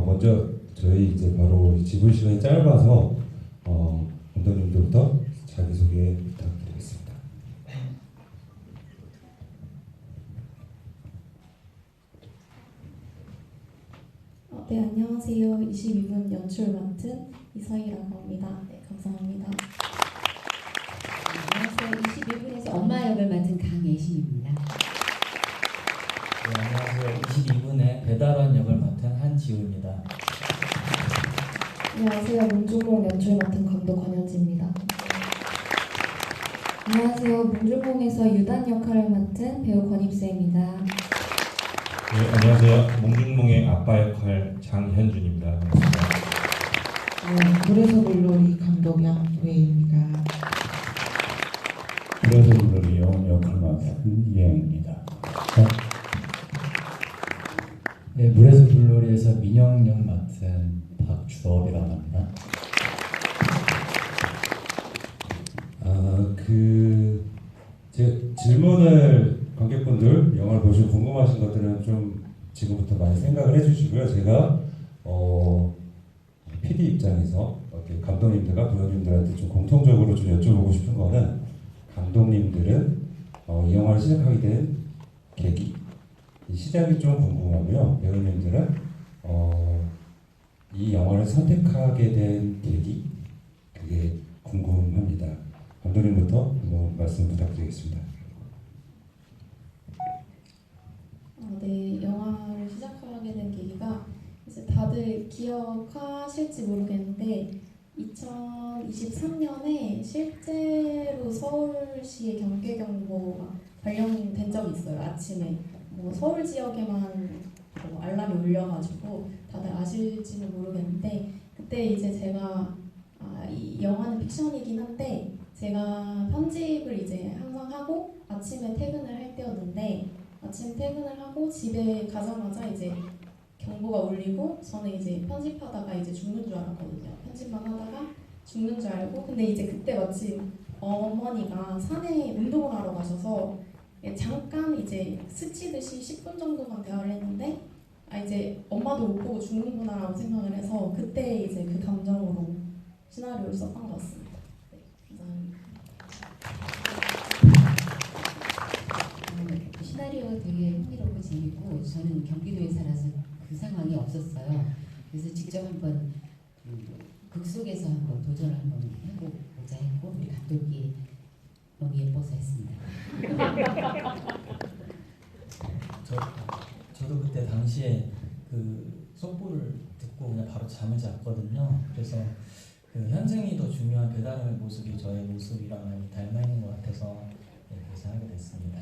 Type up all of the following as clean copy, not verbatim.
먼저 저희 이제 바로 지분 시간이 짧아서 감독님들부터 자기소개 부탁드리겠습니다. 네, 안녕하세요. 22분 연출 맡은 이서희라고 합니다. 네, 감사합니다. 안녕하세요. 21분에서 엄마 역을 맡은 강예신입니다. 네, 안녕하세요. 22분에 배달원 역을 맡은 한지우입니다. 안녕하세요. 문중몽 연출 맡은 감독 권현지입니다. 안녕하세요. 문중몽에서 유단 역할을 맡은 배우 권입수입니다. 네, 안녕하세요. 몽중몽의 아빠 역할 장현준입니다. 반갑습니다. 물에서 물놀이 감독 양도혜입니다. 물에서 물놀이 영혼 역할 맡은 이혜영입니다. 네, 물에서 물놀이에서 민영 역 맡은 박주업이라고 합니다. 제 질문을 관객분들 영화를 보시고 궁금하신 것들은 좀 지금부터 많이 생각을 해주시고요. 제가 PD 입장에서 이렇게 감독님들과 부모님들한테 좀 공통적으로 좀 여쭤보고 싶은 거는 감독님들은 이 영화를 시작하게 된 계기, 이 시작이 좀 궁금하고요. 배우님들은 이 영화를 선택하게 된 계기, 그게 궁금합니다. 감독님부터 한번 말씀 부탁드리겠습니다. 네, 영화를 시작하게 된 계기가 이제 다들 기억하실지 모르겠는데 2023년에 실제로 서울시의 경계경보가 발령된 적이 있어요. 아침에 서울 지역에만 알람이 울려가지고 다들 아실지는 모르겠는데 그때 이제 제가 이 영화는 픽션이긴 한데 제가 편집을 이제 항상 하고 아침에 퇴근을 할 때였는데 아침 퇴근을 하고 집에 가자마자 이제 경보가 울리고 저는 이제 편집하다가 이제 죽는 줄 알았거든요. 편집만 하다가 죽는 줄 알고 근데 이제 그때 마침 어머니가 산에 운동을 하러 가셔서 잠깐 이제 스치듯이 10분 정도만 대화를 했는데 이제 엄마도 못 보고 죽는구나라고 생각을 해서 그때 이제 그 감정으로 시나리오를 썼던 것 같습니다. 네, 감사합니다. 시나리오가 되게 흥미롭고 재밌고 저는 경기도에 살아서 그 상황이 없었어요. 그래서 직접 한번 극 속에서 한번 도전을 한번 해보자 했고 우리 감독이 너무 예뻐서 했습니다. 저도 그때 당시에 그 속보를 듣고 그냥 바로 잠을 잤거든요. 그래서 그 현생이 더 중요한 배달의 모습이 저의 모습이랑 많이 닮아 있는 것 같아서 그래서 하게 됐습니다.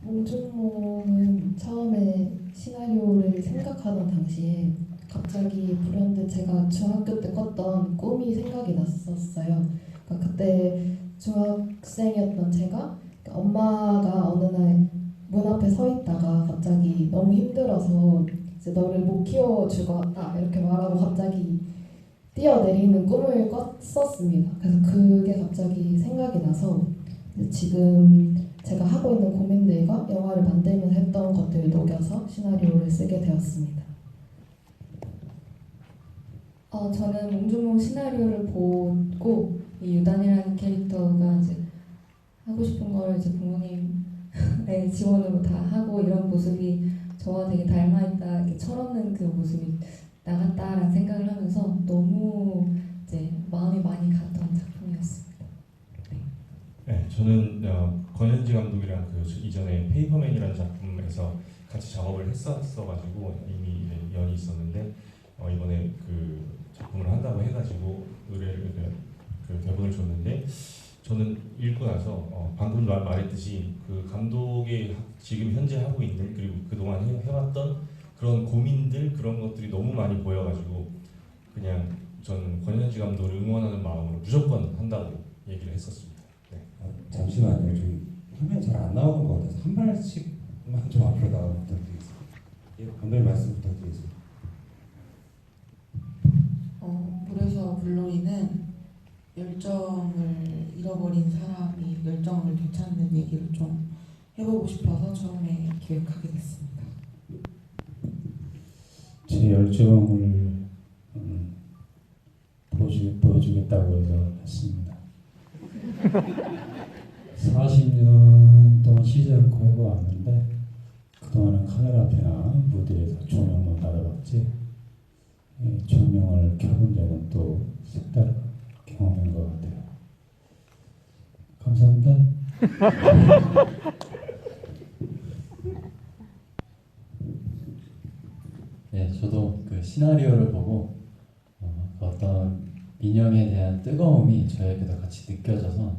몽중몽은 처음에 시나리오를 생각하던 당시에 갑자기 불현듯 제가 중학교 때 꿨던 꿈이 생각이 났었어요. 그러니까 그때 중학생이었던 제가 엄마가 어느 날 문 앞에 서 있다가 갑자기 너무 힘들어서 이제 너를 못 키워주겠다 이렇게 말하고 갑자기 뛰어내리는 꿈을 꿨었습니다. 그래서 그게 갑자기 생각이 나서 지금 제가 하고 있는 고민들과 영화를 만들면서 했던 것들을 녹여서 시나리오를 쓰게 되었습니다. 저는 몽중몽 시나리오를 보고 이 유단이라는 캐릭터가 이제 하고 싶은 걸 이제 부모님의 지원으로 다 하고 이런 모습이 저와 되게 닮아있다, 이렇게 철없는 그 모습이 나갔다라는 생각을 하면서 너무 이제 마음이 많이 갔던 작품이었습니다. 네, 저는 권현지 감독이랑 그 이전에 페이퍼맨이라는 작품에서 같이 작업을 했었어가지고 이미 연이 있었는데 이번에 그 작품을 한다고 해가지고 의뢰를 그 대본을 줬는데 저는 읽고 나서 방금 말했듯이 그 감독이 지금 현재 하고 있는 그리고 그동안 해왔던 그런 고민들 그런 것들이 너무 많이 보여가지고 그냥 저는 권현지 감독을 응원하는 마음으로 무조건 한다고 얘기를 했었습니다. 네. 잠시만요. 저기 화면 잘 안 나오는 것 같아서 한 발씩만 좀 앞으로 나가 부탁드리겠습니다. 예, 감독님 말씀 부탁드리겠습니다. 물에서 물놀이는 열정을 잃어버린 사람이 열정을 되찾는 얘기를 좀 해보고 싶어서 처음에 기획하게 됐습니다. 제 열정을 보여주겠다고 해서 했습니다. 40년 동안 쉬지 않고 해보았는데 그동안은 카메라 앞이나 무대에서 조명만 받아봤지 조명을 켜본 적은 또 색다른 경험인 것 같아요. 감사합니다. 네, 저도 그 시나리오를 보고 그 어떤 민영에 대한 뜨거움이 저에게도 같이 느껴져서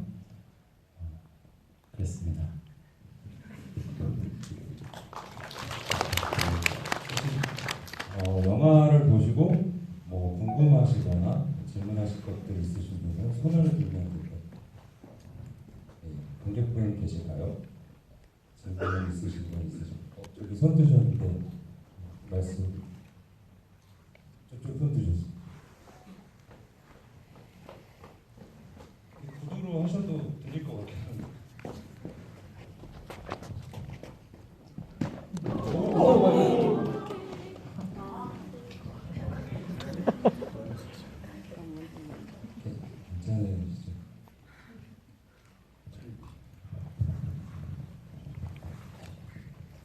그랬습니다. 영화를 보시고 뭐 궁금하시거나 질문하실 것들 있으신 분은 손을 들면 될 것 같아요. 관객분 계실까요? 질문 있으신 분 있으실까요? 저기 손 드셨는데 말씀 저쪽 손 드셨어요. 구두로 하셔도 들릴 것 같긴 한데. 괜찮아요, 진짜.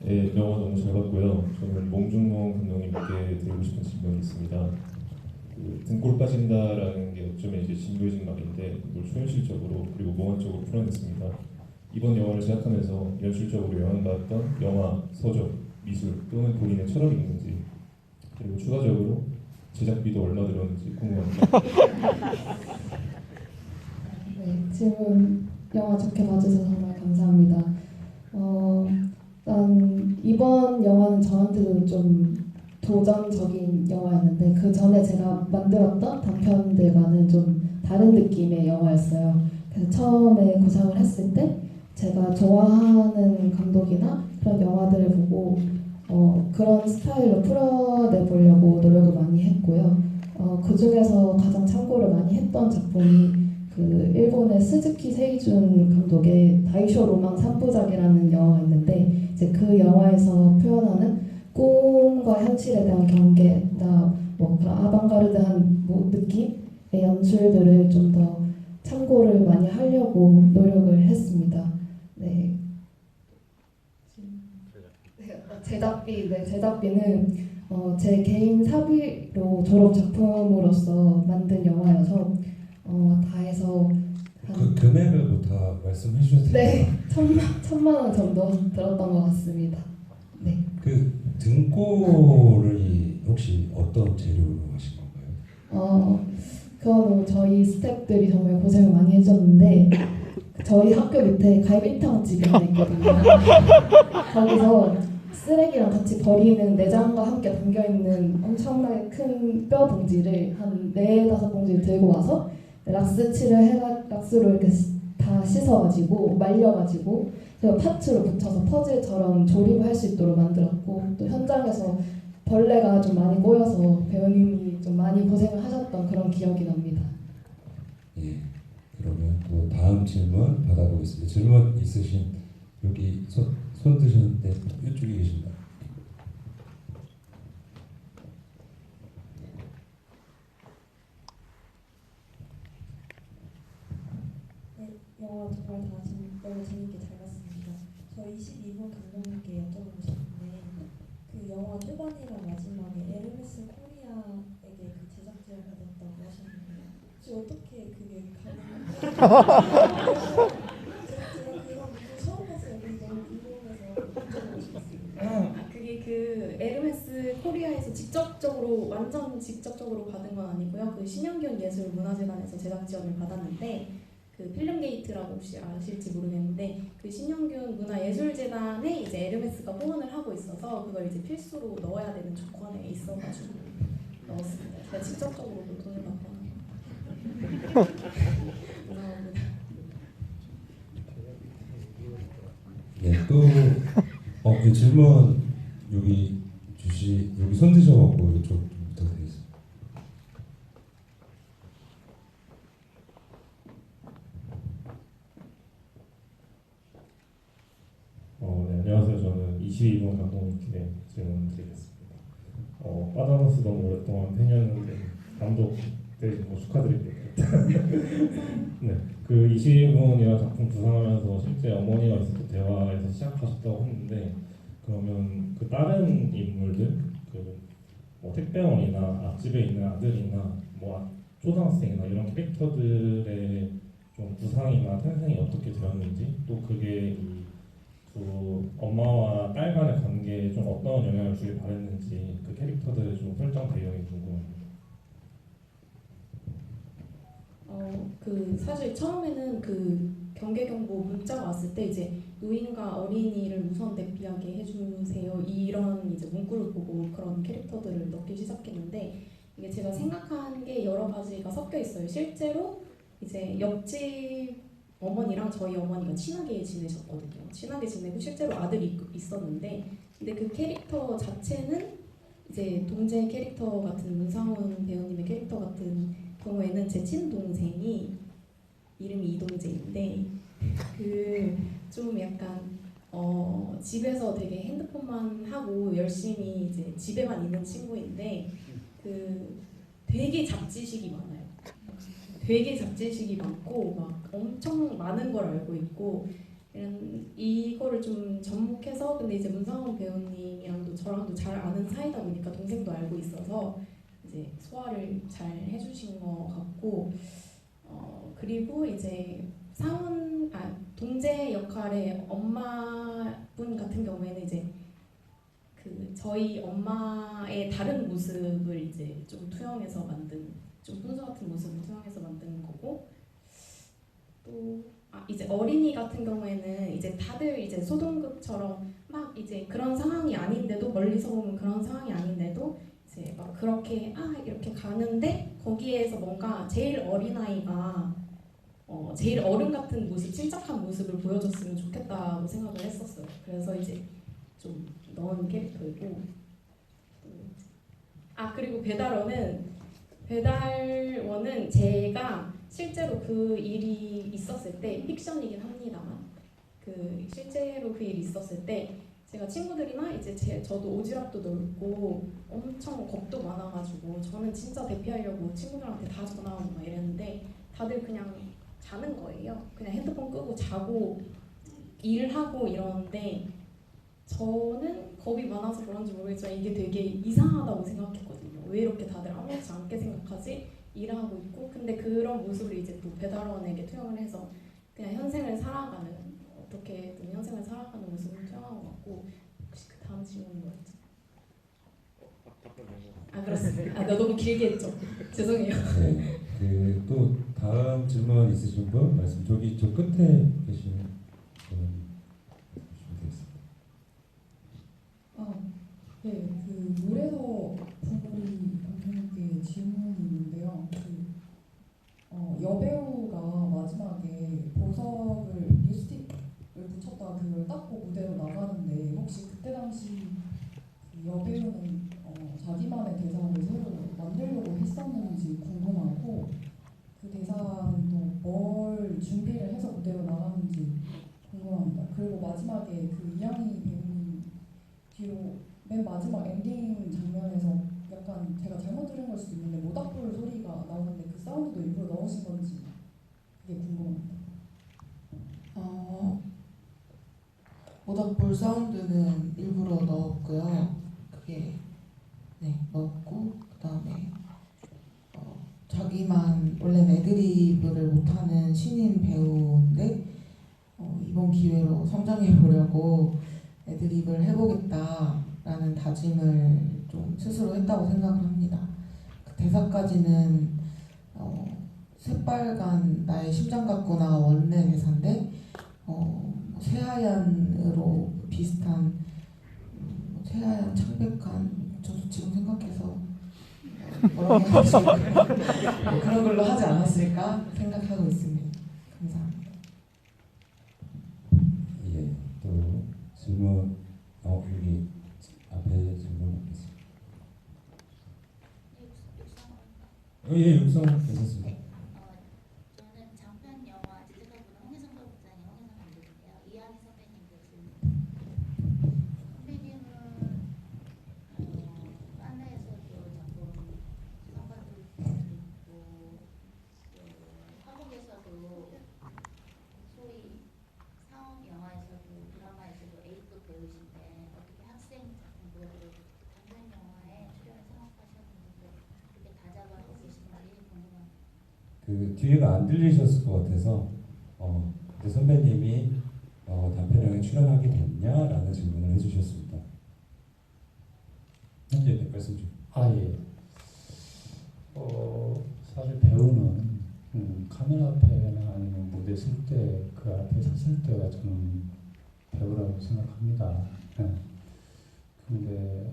네, 영화 너무 잘 봤고요. 저는 몽중몽 감독님께 드리고 싶은 질문이 있습니다. 그 등골 빠진다라는 게 어쩌면 이제 진보해진 말인데 이걸 초현실적으로 그리고 몽환적으로 풀어냈습니다. 이번 영화를 제작하면서 연출적으로 영향받았던 영화, 서적, 미술 또는 본인의 철학이 있는지 그리고 추가적으로 제작비도 얼마 들었는지 궁금합니다. 네, 질문 영화 좋게 봐주셔서 정말 감사합니다. 일단 이번 영화는 저한테도 좀 도전적인 영화였는데 그 전에 제가 만들었던 단편들과는 좀 다른 느낌의 영화였어요. 그래서 처음에 구상을 했을 때 제가 좋아하는 감독이나 그런 영화들을 보고 그런 스타일로 풀어내보려고 노력을 많이 했고요. 그 중에서 가장 참고를 많이 했던 작품이 그 일본의 스즈키 세이준 감독의 다이쇼 로망 3부작이라는 영화가 있는데 이제 그 영화에서 표현하는 꿈과 현실에 대한 경계나 뭐 그런 아방가르드한 뭐 느낌의 연출들을 좀 더 참고를 많이 하려고 노력을 했습니다. 네. 제작비는 제 개인 사비로 졸업 작품으로서 만든 영화여서 다 해서 그 금액을 뭐 다 말씀해 주셔도 네, 돼요? 천만 원 정도 들었던 것 같습니다. 네. 그 등골이 혹시 어떤 재료로 하신 건가요? 그거는 저희 스태프들이 정말 고생을 많이 해줬는데 저희 학교 밑에 갈비탕 집이 하나 있거든요. 거기서 쓰레기랑 같이 버리는 내장과 함께 담겨있는 엄청나게 큰 뼈 봉지를 한 4-5봉지를 들고 와서 락스로 이렇게 다 씻어가지고 말려가지고 제가 파츠로 붙여서 퍼즐처럼 조립할 수 있도록 만들었고 또 현장에서 벌레가 좀 많이 꼬여서 배우님이 좀 많이 고생을 하셨던 그런 기억이 납니다. 예. 그러면 또 다음 질문 받아보겠습니다. 질문 있으신 여기 손 드셨는데 이쪽에 계십니다. 네, 영화 정말 너무 재밌게 잘 봤습니다. 저 22분 감독님께 여쭤보고 싶은데 그 영화 초반이랑 마지막에 에르메스 코리아에게 그 제작 지원을 받았다고 하셨는데 혹시 어떻게 그게 가능한가요? 제가 그런 거 처음 봤어요. 너무 궁금해서 여쭤보고 싶었습니다. 그게 그 에르메스 코리아에서 완전 직접적으로 받은 건 아니고요. 그 신영균 예술문화재단에서 제작 지원을 받았는데 그 필름게이트라고 혹시 아실지 모르겠는데 그 신영균 문화예술재단에 이제 에르메스가 후원을 하고 있어서 그걸 이제 필수로 넣어야 되는 조건에 있어가지고 넣었습니다. 제가 직접적으로 돈을 받거나 감사합니다. 예, 또 그 질문 여기 여기 손 드셔갖고 이쪽 좀 부탁드리겠습니다. 감독님께 질문드리겠습니다. 빠다노스 너무 오랫동안 팬이었는데 감독 되신 거 축하드립니다. 네, 그 20분이라는 작품 구상하면서 실제 어머니와 있었던 대화에서 시작하셨다고 했는데 그러면 그 다른 인물들 뭐 택배원이나 앞집에 있는 아들이나 뭐 초등학생이나 이런 캐릭터들의 좀 구상이나 탄생이 어떻게 되었는지 또 그게 이 두 엄마와 딸 간의 관계에 좀 어떤 영향을 주길 바랬는지 그 캐릭터들의 좀 설정 배경이 궁금합니다. 그 사실 처음에는 그 경계경보 문자가 왔을 때 이제 노인과 어린이를 우선 대피하게 해주세요 이런 이제 문구를 보고 그런 캐릭터들을 넣기 시작했는데 이게 제가 생각한 게 여러 가지가 섞여 있어요. 실제로 이제 옆집 어머니랑 저희 어머니가 친하게 지내셨거든요. 친하게 지내고 실제로 아들이 있었는데 근데 그 캐릭터 자체는 이제 동재 캐릭터 같은 문상훈 배우님의 캐릭터 같은 경우에는 제 친동생이 이름이 이동재인데 그 좀 약간 집에서 되게 핸드폰만 하고 열심히 이제 집에만 있는 친구인데 그 되게 잡지식이 많아요. 되게 잡지식이 많고 막 엄청 많은 걸 알고 있고 이거를 좀 접목해서 근데 이제 문상훈 배우님이랑도 저랑도 잘 아는 사이다 보니까 동생도 알고 있어서 이제 소화를 잘 해주신 것 같고 그리고 이제 동재 역할의 엄마분 같은 경우에는 이제 그 저희 엄마의 다른 모습을 이제 좀 투영해서 만든 좀 훈수 같은 모습을 투영해서 만든 거고 또 이제 어린이 같은 경우에는 이제 다들 이제 소동극처럼 막 이제 그런 상황이 아닌데도 멀리서 보면 그런 상황이 아닌데도 이제 막 그렇게 이렇게 가는데 거기에서 뭔가 제일 어린 아이가 제일 어른 같은 모습, 침착한 모습을 보여줬으면 좋겠다고 생각을 했었어요. 그래서 이제 좀 넣은 캐릭터이고 그리고 배달원은 제가 실제로 그 일이 있었을 때 픽션이긴 합니다만 실제로 그 일이 있었을 때 제가 친구들이나 이제 저도 오지랖도 넓고 엄청 겁도 많아가지고 저는 진짜 대피하려고 친구들한테 다 전화하고 막 이랬는데 다들 그냥 자는 거예요. 그냥 핸드폰 끄고 자고 일하고 이러는데 저는 겁이 많아서 그런지 모르겠지만 이게 되게 이상하다고 생각했거든요. 왜 이렇게 다들 아무렇지 않게 생각하지? 일하고 있고 근데 그런 모습을 이제 또 배달원에게 투영을 해서 그냥 현생을 살아가는 어떻게든 현생을 살아가는 모습을 투영한 것 같고 혹시 그 다음 질문이 뭐였죠? 그렇습니다. 나 너무 길게 했죠. 죄송해요. 네. 또 다음 질문 있으신 분 말씀 저기 저 끝에 계시는 분 주시면 되겠습니다. 네, 그 물에서 분들이 감독님께 질문이 있는데요. 여배우가 마지막에 보석을 립스틱을 붙였다가 그걸 닦고 무대로 나가는데 혹시 그때 당시 그 여배우는 자기만의 대사를 새로 만들려고 했었는지 궁금하고 그 대사는 또 뭘 준비를 해서 무대로 나가는지 궁금합니다. 그리고 마지막에 그 이양희 배우님 뒤로 맨 마지막 엔딩 장면에서 약간 제가 잘못 들은 걸 수도 있는데 모닥불 소리가 나오는데 그 사운드도 일부러 넣으신 건지 그게 궁금합니다. 모닥불 사운드는 일부러 넣었고요. 그게 넣었고 그 다음에 자기만 원래 애드리브를 못하는 신인 배우인데 이번 기회로 성장해 보려고 애드립을 해보겠다라는 다짐을 좀 스스로 했다고 생각을 합니다. 그 대사까지는 새빨간 나의 심장 같구나 원래 대사인데 새하얀으로 비슷한 새하얀 창백한 저도 지금 생각해서 뭐라고 하지 그런 걸로 하지 않았을까 생각하고 있습니다. 감사합니다. 예, 또 질문 여기 앞에 질문 있겠습니다. 예, 육성 괜찮습니다. 저는 장편 영화 지적하고는 홍혜성 배우장이 홍혜성 감독인데요. 이하기 선배님께 질문. 선배님은 그 뒤에가 안 들리셨을 것 같아서 그때 선배님이 단편영에 출연하게 됐냐라는 질문을 해주셨습니다. 네, 말씀 좀. 예. 사실 배우는 카메라 앞에나 아니면 무대 쓸 때 그 앞에 섰을 때가 저는 배우라고 생각합니다. 근데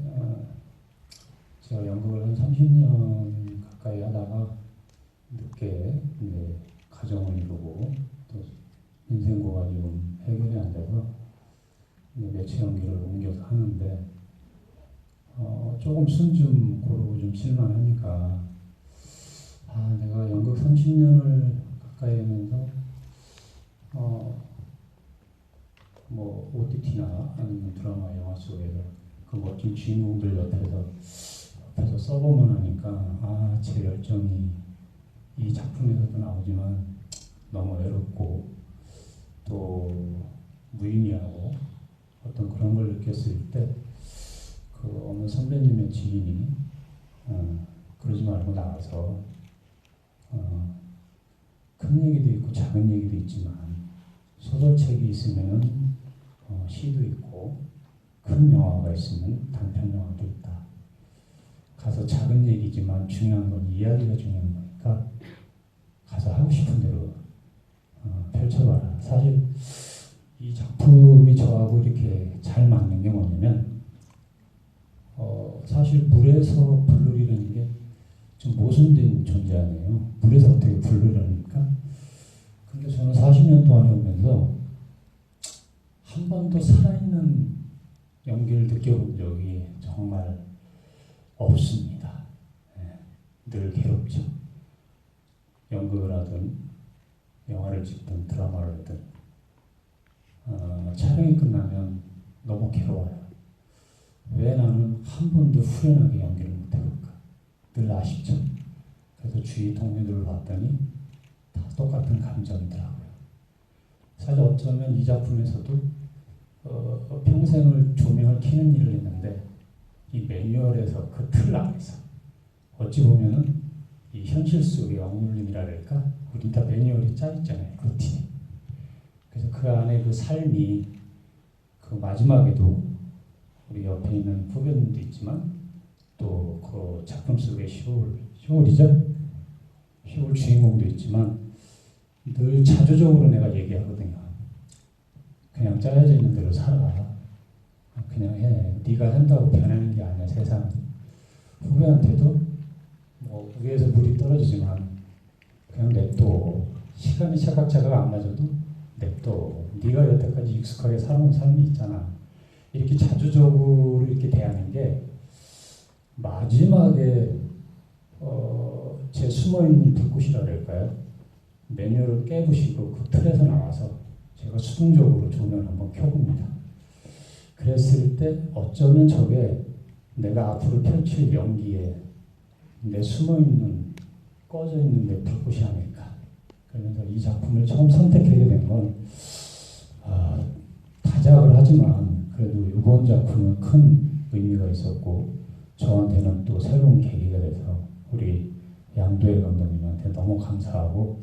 제가 연극을 한 30년 가까이 하다가 늦게 이제 가정을 이루고 또 인생고가 좀 해결이 안 돼서 이제 매체 연기를 옮겨서 하는데 조금 순 좀 고르고 좀 실망하니까 내가 연극 30년을 가까이 하면서 뭐 OTT나 아니면 드라마, 영화 속에서 그 멋진 주인공들 옆에서 써보면 하니까 제 열정이 이 작품에서도 나오지만 너무 외롭고 또 무의미하고 어떤 그런 걸 느꼈을 때 그 어느 선배님의 지인이 그러지 말고 나와서 큰 얘기도 있고 작은 얘기도 있지만 소설책이 있으면 시도 있고 큰 영화가 있으면 단편 영화도 있다. 가서 작은 얘기지만 중요한 건 이야기가 중요한 거니까 가서 하고 싶은 대로 펼쳐봐라. 사실 이 작품이 저하고 이렇게 잘 맞는 게 뭐냐면 사실 물에서 불놀이라는 게 좀 모순된 존재 아니에요. 물에서 어떻게 불놀이를 합니까? 근데 저는 40년 동안 해오면서 한 번도 살아있는 연기를 느껴본 적이 정말 없습니다. 늘 괴롭죠. 연극을 하든 영화를 찍든 드라마를 하든 촬영이 끝나면 너무 괴로워요. 왜 나는 한 번도 후련하게 연기를 못해볼까? 늘 아쉽죠. 그래서 주위 동료들을 봤더니 다 똑같은 감정이더라고요. 사실 어쩌면 이 작품에서도 평생을 조명을 켜는 일을 했는데 이 매뉴얼에서 그 틀 안에서 어찌 보면은 이 현실 속의 억눌림이라 할까? 우리 다 매뉴얼이 짜 있잖아요. 루틴이. 그래서 그 안에 그 삶이 그 마지막에도 우리 옆에 있는 후배님도 있지만 또 그 작품 속의 시골이죠. 시골 주인공도 있지만 늘 자조적으로 내가 얘기하거든요. 그냥 짜여져 있는 대로 살아. 그냥 해. 네가 한다고 변하는 게 아니야 세상은. 후배한테도 뭐 위에서 물이 떨어지지만 그냥 냅둬. 시간이 차각차각 안 맞아도 냅둬. 네가 여태까지 익숙하게 살아온 삶이 있잖아. 이렇게 자주적으로 이렇게 대하는 게 마지막에 제 숨어있는 불꽃이라 그럴까요? 매뉴얼을 깨부시고 그 틀에서 나와서 제가 수동적으로 조명을 한번 켜봅니다. 그랬을 때 어쩌면 저게 내가 앞으로 펼칠 연기에 내 숨어있는 꺼져있는 내 불꽃이 아닐까. 그러면서 이 작품을 처음 선택하게 된 건 다작을 하지만 그래도 이번 작품은 큰 의미가 있었고 저한테는 또 새로운 계기가 돼서 우리 양도혜 감독님한테 너무 감사하고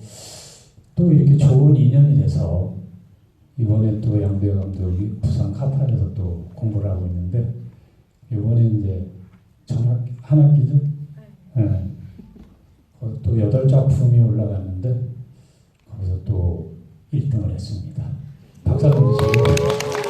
또 이렇게 좋은 인연이 돼서 이번에 또 양도혜 감독이 부산 카파에서 또 공부를 하고 있는데 이번에 이제 한 학기죠? 네. 또 8작품이 올라갔는데 거기서 또 1등을 했습니다. 박수 좀 주세요.